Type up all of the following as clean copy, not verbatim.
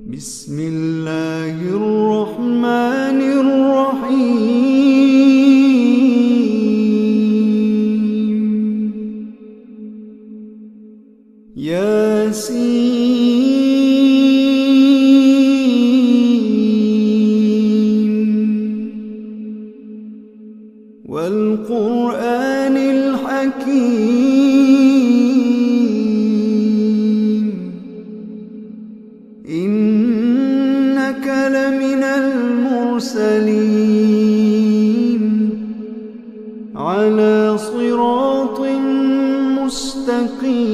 بسم الله الرحمن الرحيم. والقرآن الحكيم إنك لمن المرسلين على صراط مستقيم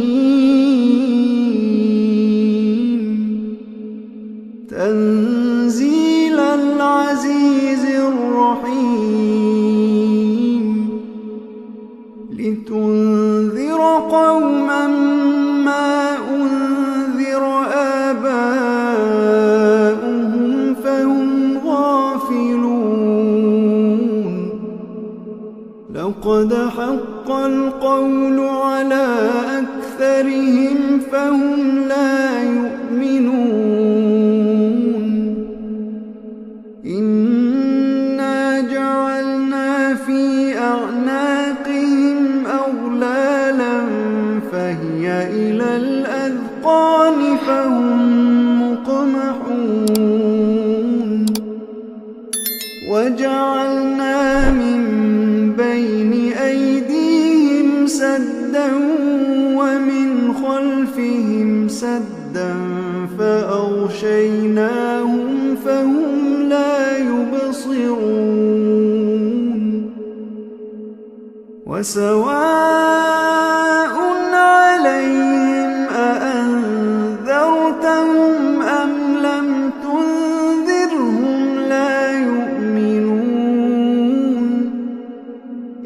تنزيل العزيز الرحيم لتنذر قوما ما أنذر آباؤهم فهم غافلون لقد حق القول على أكثرهم فهم لا يؤمنون إنا جعلنا في أعناقهم أغلالا فهي إلى الأذقان فهم مقمحون وجعلنا من بين أيديهم سدا ومن خلفهم سدا فأغشيناهم فهم لا يبصرون وسواء عليهم أأنذرتهم أم لم تنذرهم لا يؤمنون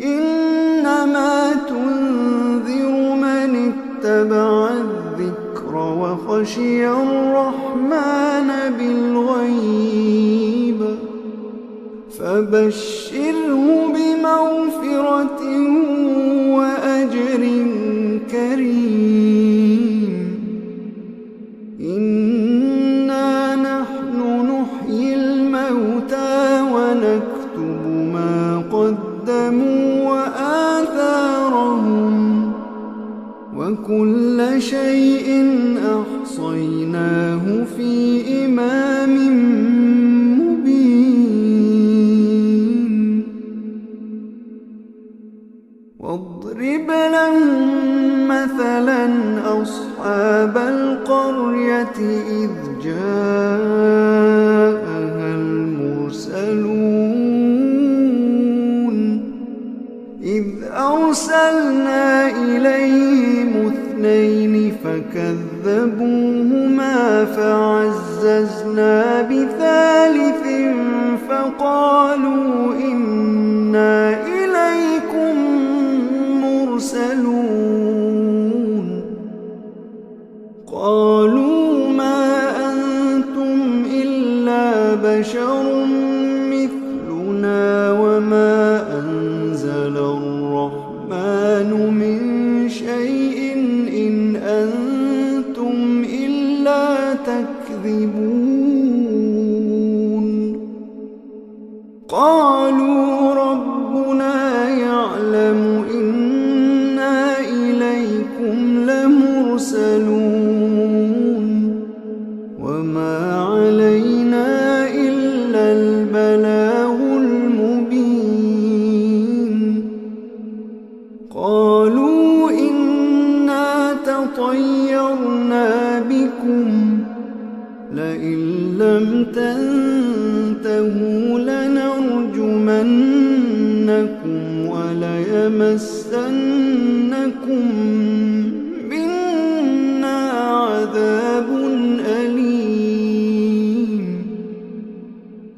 إنما تنذر من اتبع الذكر وخشي الرحمن بالغيب فبشره بمغفرة وأجر كريم إنا نحن نحيي الموتى ونكتب ما قدموا وآثارهم وكل شيء أحصيناه في إمام مبين واضرب لهم مثلا أصحاب القرية إذ جاءها المرسلون إذ أرسلنا إليهم اثنين فكذبوهما فعززنا بثالث فقالوا إنا إليكم مرسلون قالوا ما أنتم إلا بشر مثلنا وما أنزل الرحمن من شيء إن أنتم إلا تكذبون قالوا ربنا يعلم إنا إليكم لمرسلون وما علينا إلا البلاغ المبين قالوا إنا تطيرنا بكم لئن لم تنتهوا لنرجمنكم وليمسنكم منا عذاب أليم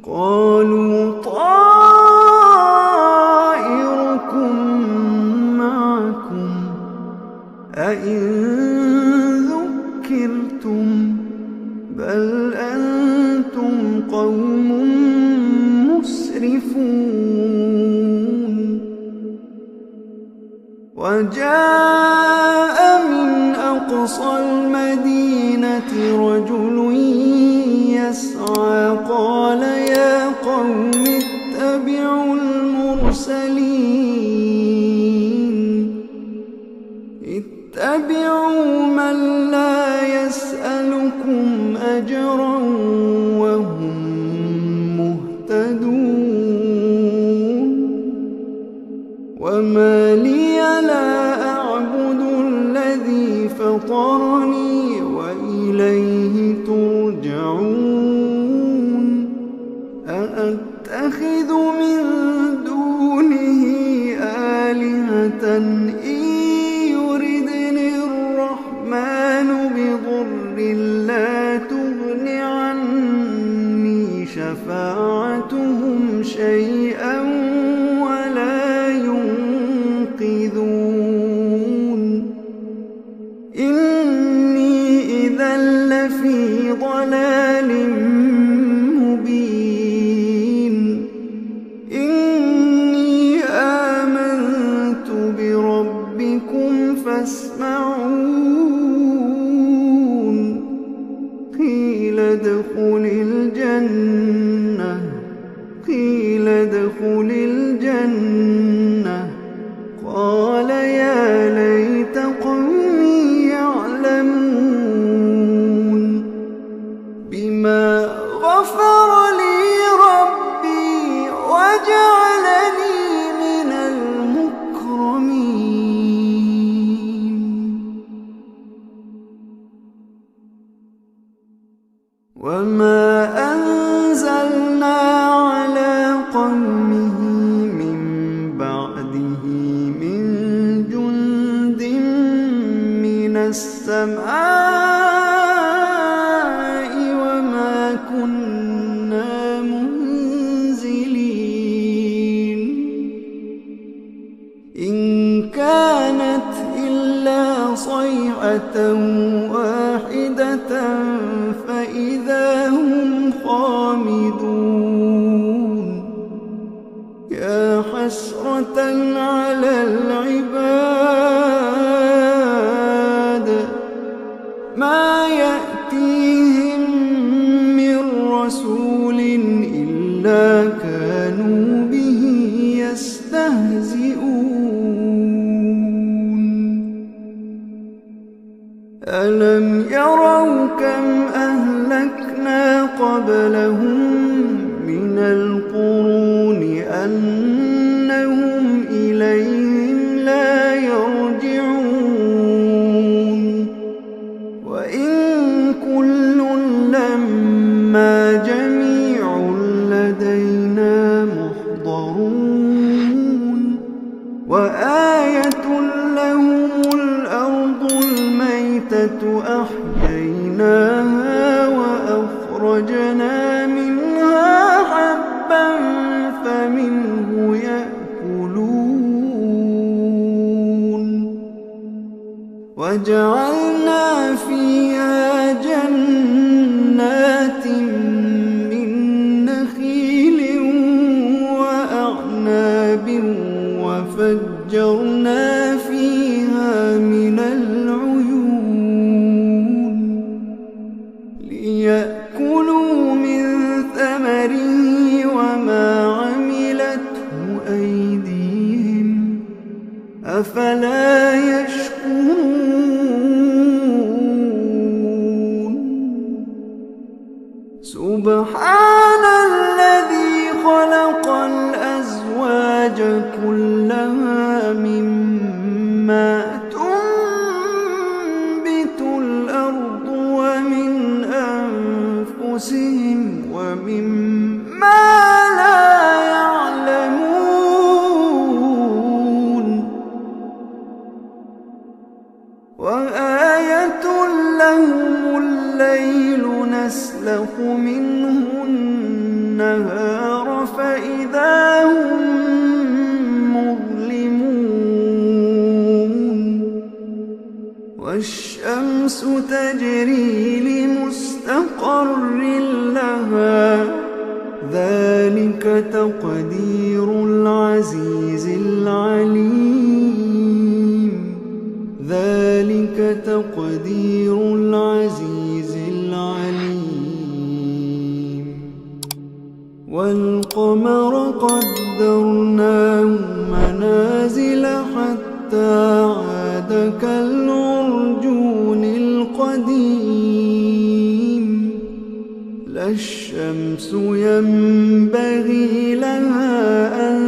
قالوا طائركم معكم أئن ذكرتم بل أنتم قوم مسرفون وجاء من أقصى المدينة رجل يسعى قال يا قوم اتبعوا المرسلين اتبعوا من لا يسألكم أجرا وهم مهتدون وما لي لا أعبد الذي فطرني وإليه ترجعون أأتخذ من دونه آلهة إن يردني الرحمن بضر لا تغن عني شفاعتهم شيئا ولا ينقذون إني إذا لفي ضلال مبين إني آمنت بربكم فاسمعون قيل ادخل الجنة قال يا ليت قومي يعلمون بما غفر لي ربي وجعلني من المكرمين وما أنزلنا على قومه من بعده من جند من السماء وما كنا منزلين إن كانت إلا صيحة واحدة فإذا هم خامدون يا حسرة على العباد ما يأتيهم من رسول إلا كانوا به يستهزئون ألم يروا كم أهلكنا قبلهم من القرون أنهم إليهم لا يرجعون وإن كل لما جميع لدينا محضرون وآية لهم الأرض الميتة أحييناها وأخرجنا منها حبا فمنه يأكلون وجعلنا فيها جنات من نخيل وأعناب وفجرنا فيها من العيون ليأكلوا من ثمره وما عملته أيديهم أفلا يشكرون سبحان الذي خلق الأزواج كلها مما تنبت الأرض ومن أنفسهم ومما لا يعلمون وآية لهم الليل نسلخ منه النهار فإذا هم مظلمون والشمس تجري لمستقر لها ذلك تقدير العزيز العليم ذلك تقدير العزيز العليم والقمر قدرناه منازل حتى عاد كالعرجون القديم لا الشمس ينبغي لها أن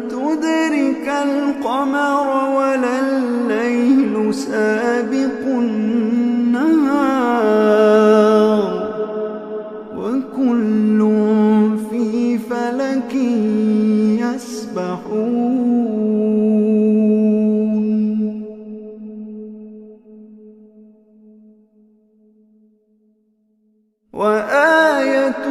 تدرك القمر ولا الليل سابق النهار وكل في فلك يسبحون وآية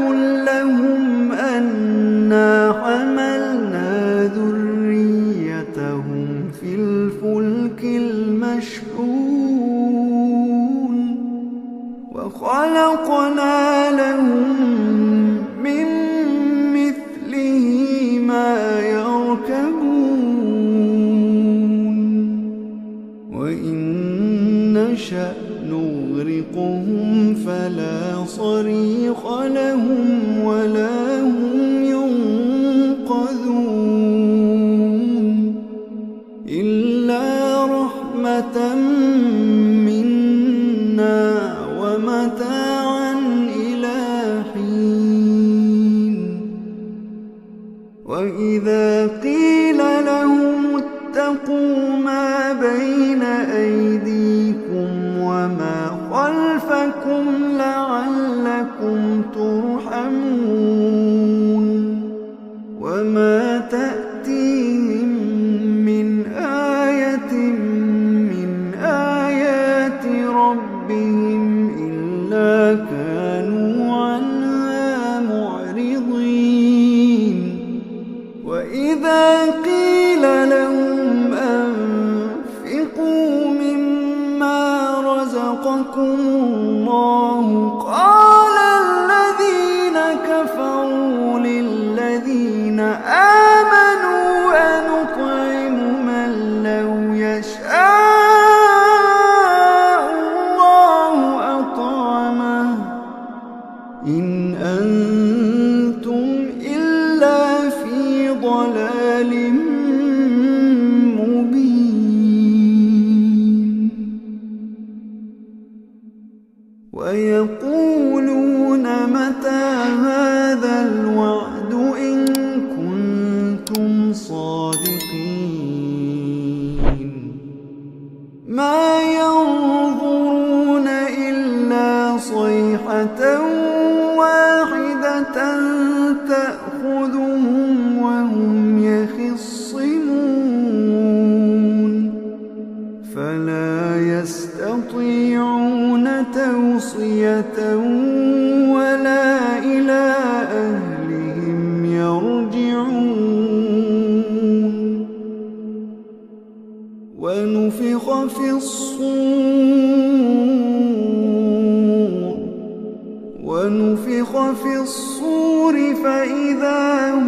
لهم أنا حملنا ذريتهم في الفلك المشحون وخلقنا لهم من مثله ما يركبون وإن نشأ نغرقهم فلا صريخ لهم ولا هم ينقذون إلا رحمة منا ومتاعا إلى حين وإذا قيل لهم اتقوا ما بين أيديكم وما خلفكم لعلكم ترحمون وما تأتيهم من آية من آيات ربهم إلا كانوا عنها معرضين وإذا قيل لهم أنفقوا مما رزقكم الله قال الذين كفروا للذين آمنوا أنطعم من لو يشاء الله أطعمه إن أنتم إلا في ضلال مبين ويقولون متى هذا الوعد إن كنتم صادقين ما ينظرون إلا صيحة واحدة تأخذهم وهم يخصمون فلا يستطيعون توصية ولا إلى أهلهم يرجعون ونفخ في الصور فإذا هم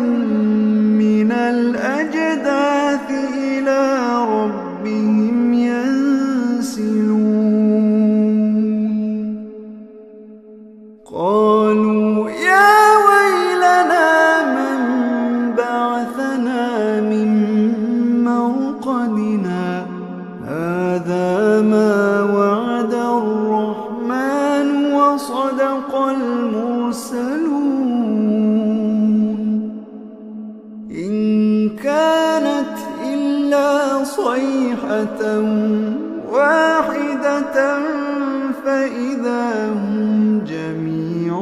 من الأجداث إلى ربهم ينسلون قالوا يا ويلنا من بعثنا من مرقدنا هذا ما وعد الرحمن وصدق المرسلون إن كانت إلا صيحة واحدة فإذا هم جميع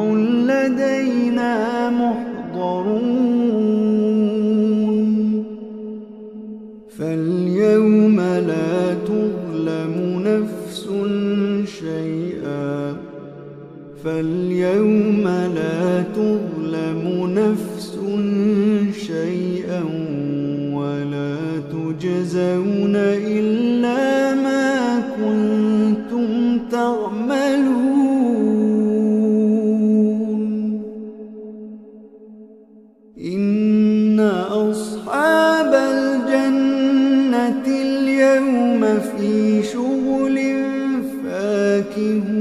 لدينا محضرون فاليوم لا تظلم نفس شيئا ولا تجزون إلا ما كنتم تعملون إن أصحاب الجنة اليوم في شغل فاكهون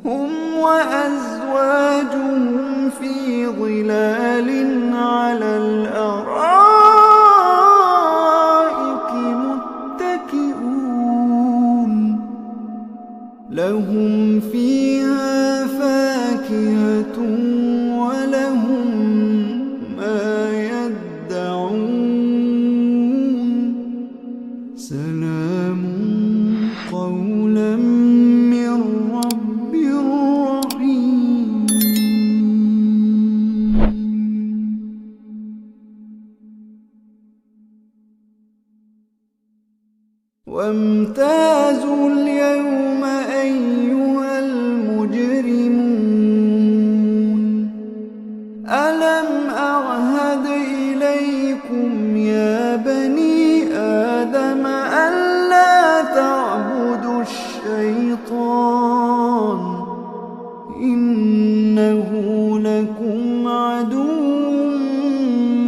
هم وأزواجهم في ظلال على الأرائك متكئون لهم فيها فاكهة ولهم ما يدعون سلام قولا من رب رحيم. وامتازوا اليوم أيها المجرمون ألم أعهد إليكم يا بني آدم ألا تعبدوا الشيطان إنه لكم عدو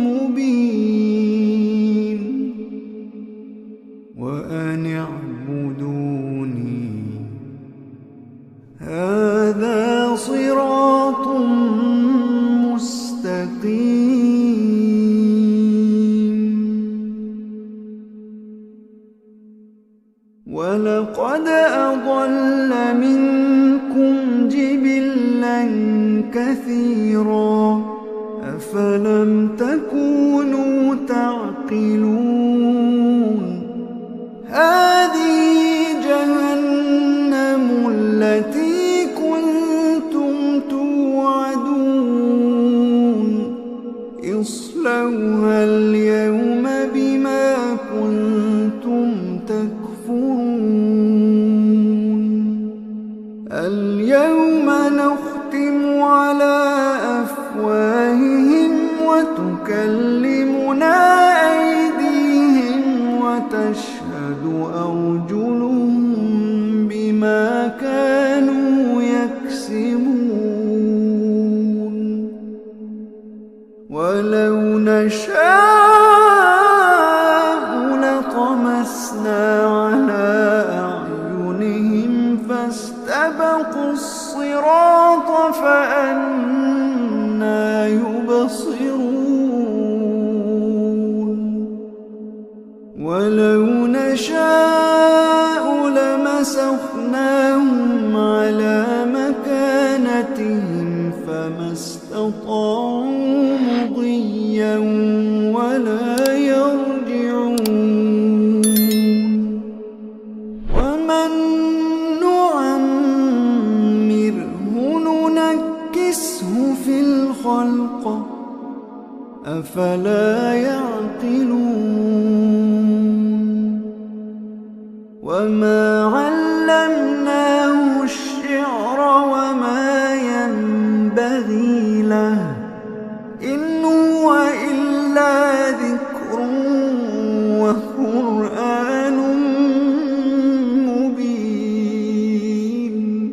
مبين وأن اعبدوني هذا صراط مستقيم. ولقد أضل منكم جبلا كثيرا أفلم تكونوا تعقلون هذه جهنم التي كنتم توعدون اصلوها اليوم بما كنتم تكفرون اليوم نختم على أفواههم وتكلمنا أيديهم وتشهد أرجلهم بما كانوا يكسبون ولو نشاء لطمسنا على أعينهم فاستبقوا الصراط فأنى يبصرون ولو نشاء لمسخناهم على مكانتهم فما استطاعوا مضيا ولا يرجعون ومن نعمره ننكسه في الخلق أفلا يعقلون وما علمناه الشعر وما ينبغي له إن هو إلا ذكر وقرآن مبين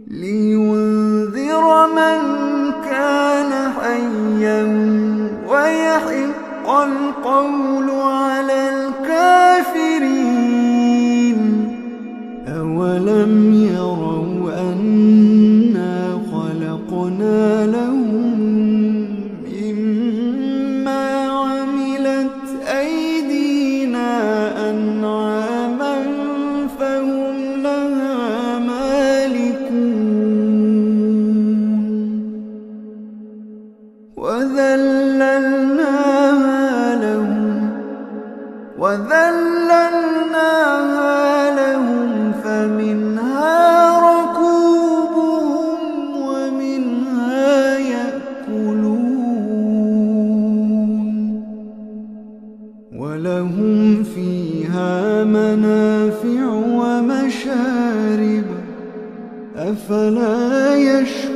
لينذر من كان حيا ويحق القول على الكافرين أولم يروا أنا خلقنا لهم مما عملت أيدينا أنعاما فهم لها مالكون وذللناها لهم فمنها ركوبهم ومنها يأكلون ولهم فيها منافع ومشارب أفلا يشكرون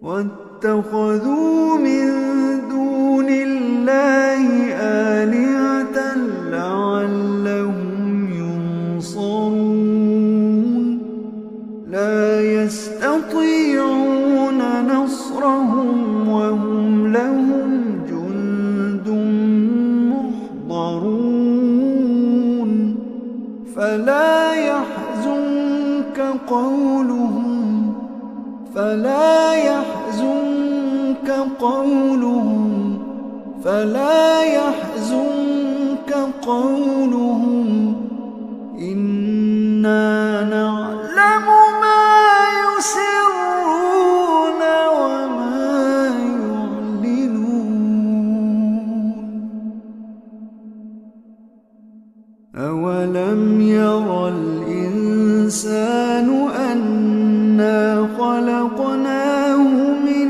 واتخذوا من دون الله آلهة لعلهم ينصرون لا يستطيعون نصرهم وهم لهم جند محضرون فلا يحزنك قولهم فلا يحزنك قولهم إنا نعلم ما يسرون وما يعلنون أولم ير الإنسان أنا خلقناه من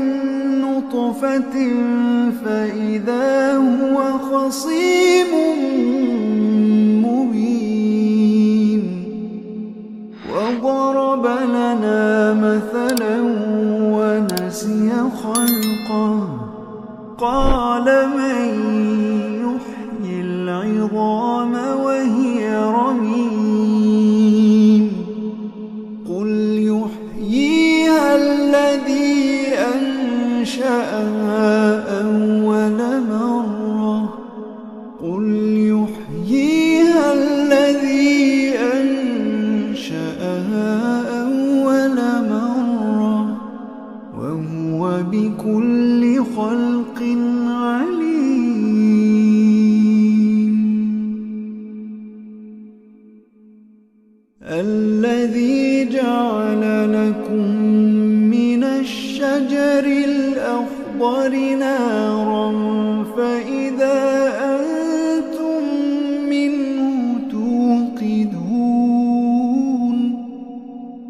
نطفة فإذا هو خصيم مبين وضرب لنا مثلا ونسي خلقه قال من يحيي العظام وهي رميم قل يحييها الذي أنشأها أول مرة وهو بكل خلق عليم الذي جعل لكم من الشجر الأخضر نارا فإذا أنتم منه توقدون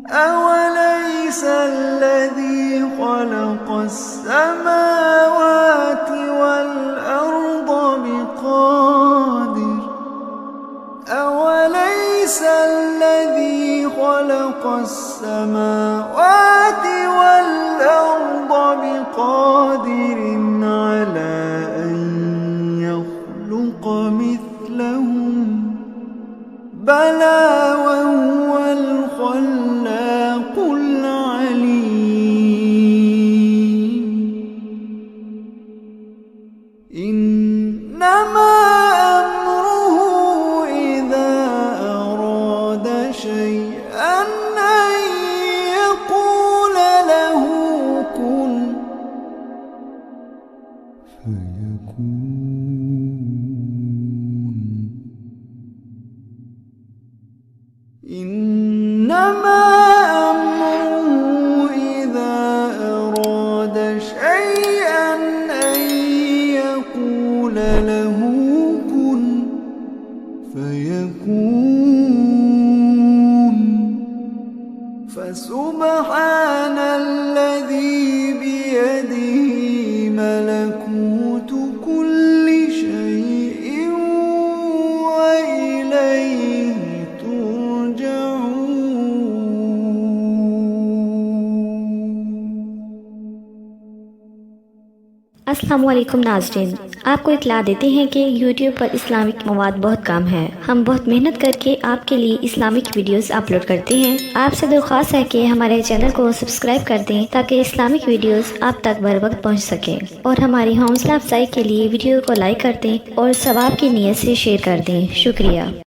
أوليس الذي خلق السماوات والأرض بقادر على أن يخلق مثلهم بلى وهو الخلاق العليم إنما أمره إذا أراد شيئا أن يقول له كن فيكون إنما أمره إذا أراد شيئا أن يقول له كن فيكون فسبحان الذي بيده ملكوت كل شيء وإليه अस्सलाम वालेकुम नाज़रीन, आपको इत्तला देते हैं कि YouTube पर इस्लामिक मवाद बहुत कम है। हम बहुत मेहनत करके आपके लिए इस्लामिक वीडियोस अपलोड करते हैं। आपसे दरख्वास्त है कि हमारे चैनल को सब्सक्राइब कर दें ताकि इस्लामिक वीडियोस आप तक बर वक्त पहुँच सकें और हमारी हौसला अफजाई के लिए वीडियो को लाइक कर दें और सवाब की नीयत से शेयर कर दें। शुक्रिया।